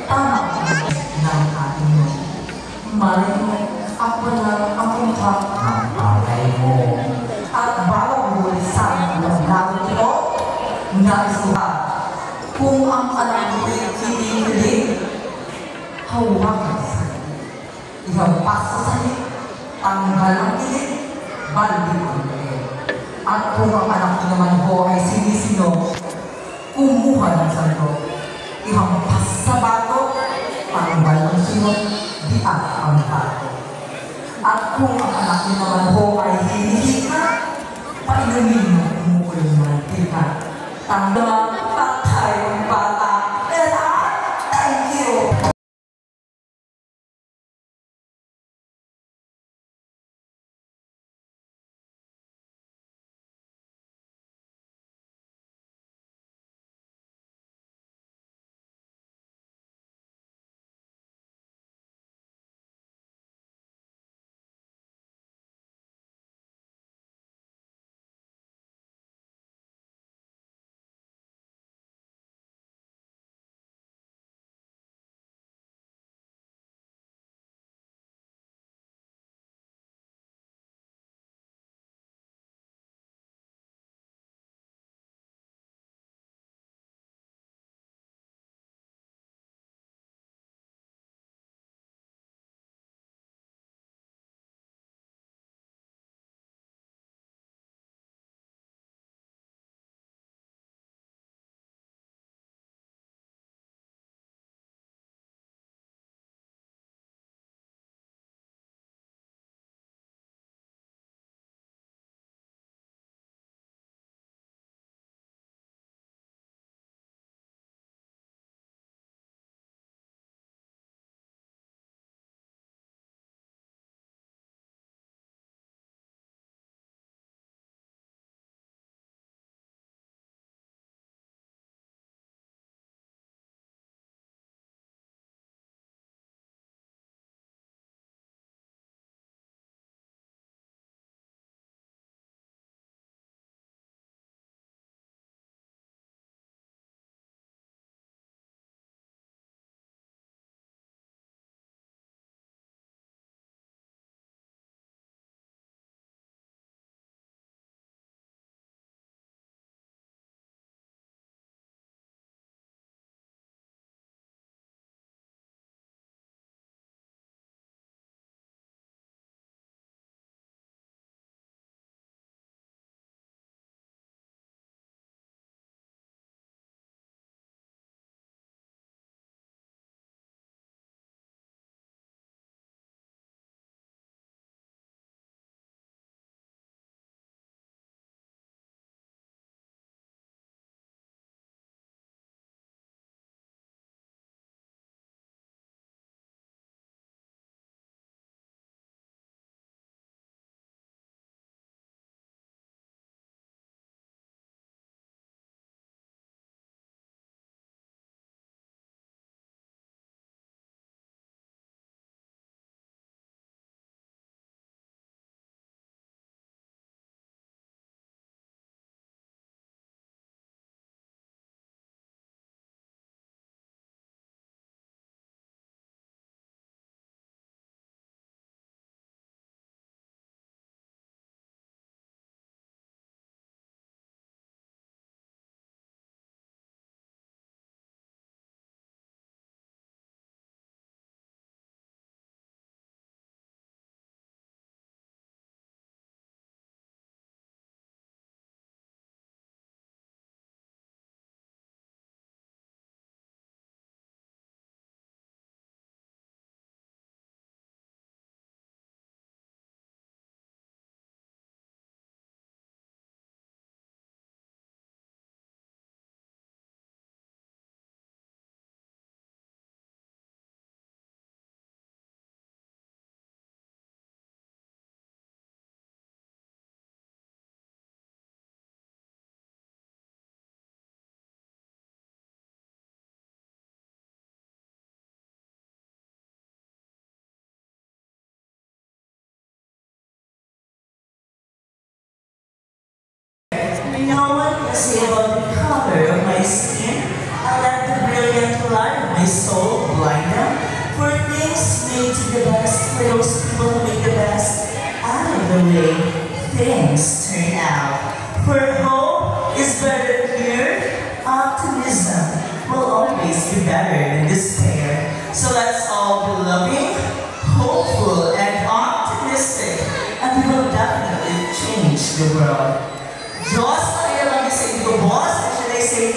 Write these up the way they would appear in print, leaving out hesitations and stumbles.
tama ng ating mo. Malay mo, ako lang ang kumukha ng bagay mo. At bawang bulisan ng namin ito, nais ko ba, kung ang anak mo'y kinikilig, hawakan sa ihampas sa sa'yo, tanggal ang kilig, balik ang kilig. At kung ang anak ko naman po ay sinisino, kumuha ng sando, ihampas sa bato, tanggal ang sunod, diat ang bato. At kung ang anak niyo naman po ay hinihika, painumin mo umukul ng mantika. Tanggal, patay ang bata. Thank you! No one can say about the color of my skin. I like the brilliant blood and my soul blind them. For things made to the best, for those people who make the best out of the way things turn out. For hope is better here, optimism will always be better than despair. So let's all be loving, hopeful, and optimistic, and we will definitely change the world. Diyos ay lang sa inyo, boss, and should I say,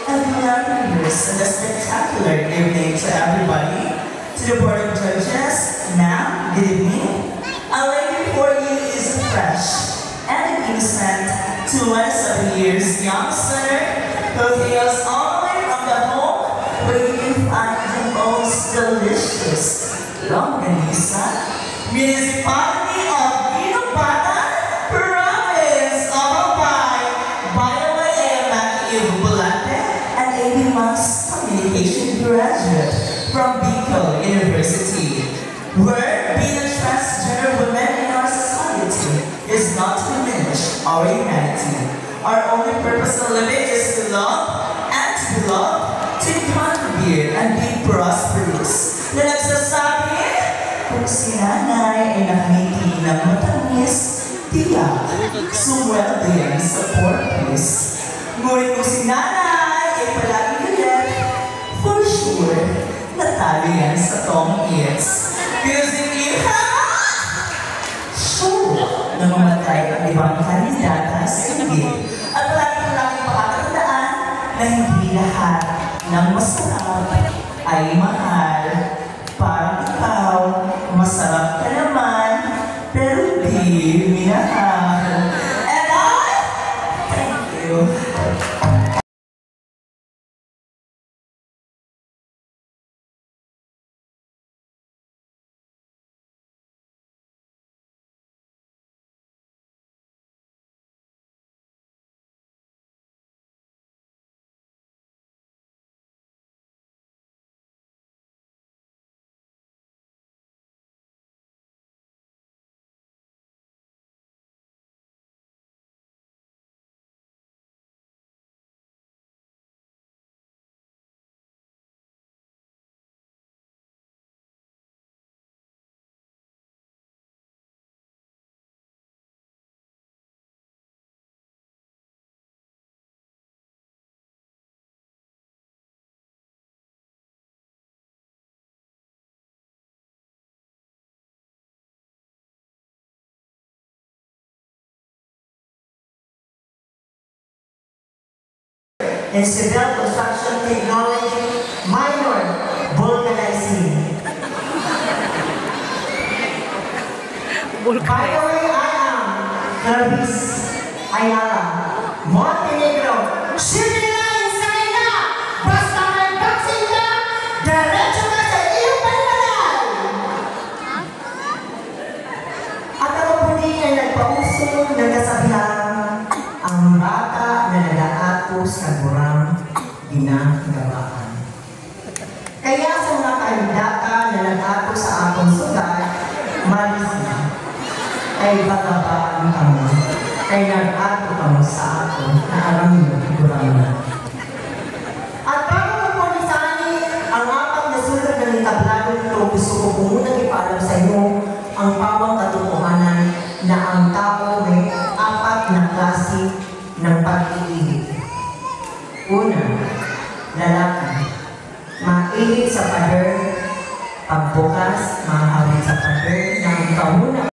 and we love leaders and a spectacular evening to everybody. To the Board of Judges, ma'am, good evening. A lady before you is fresh and innocent, 27 years young sinner who hails all the way from the home where you can find the most delicious longganisa, municipality of Ginobatan, province of Albay. By the way, I am Matthew Bulante, an AB Mass Communication graduate from Bicol University, where being a transgender woman in our society is not to diminish our humanity. Our only purpose in living is to love and to be loved, to contribute and be prosperous. Na nagsasabi, kung si nanay ay nakangiti ng matamis, tiyak, sumweldo yan sa porpoise. Ngunit kung si nanay ay palagi galit, for sure, natalo yan sa tong hits. Because if you have, sure, na mamatay ang ibang kandidata sa higit. At lagi pakatandaan na hindi lahat ng masarap ay mahal. Parang ikaw, masarap ka naman, pero di minahal. And I, thank you. in Civil Construction Technology minor vulcanizing. By the way, I am Travis Ayala, Montenegro. Shooting line sign up! Basta may boxing ka, diretso ka sa iyong panmalay! At ang muli ay nagpauso ng kasabihan, ang bata na nag-aatos sa burang ginagawaan. Kaya sa mga kandidata na nag-atos sa akong sugat, malis na, ay bababaan kamo, kay nag-ato kamo sa ako na alam nyo burang na. At bago magpunisani ang apat na sulod ng entablado nito, gusto ko po munang ipaalam sa inyo ang pawang katotohanan na ang tao may apat na klase ng pag-iinit. Una, lalaki, mahilig sa pader, pagbukas, mahawid sa pader, ng kauna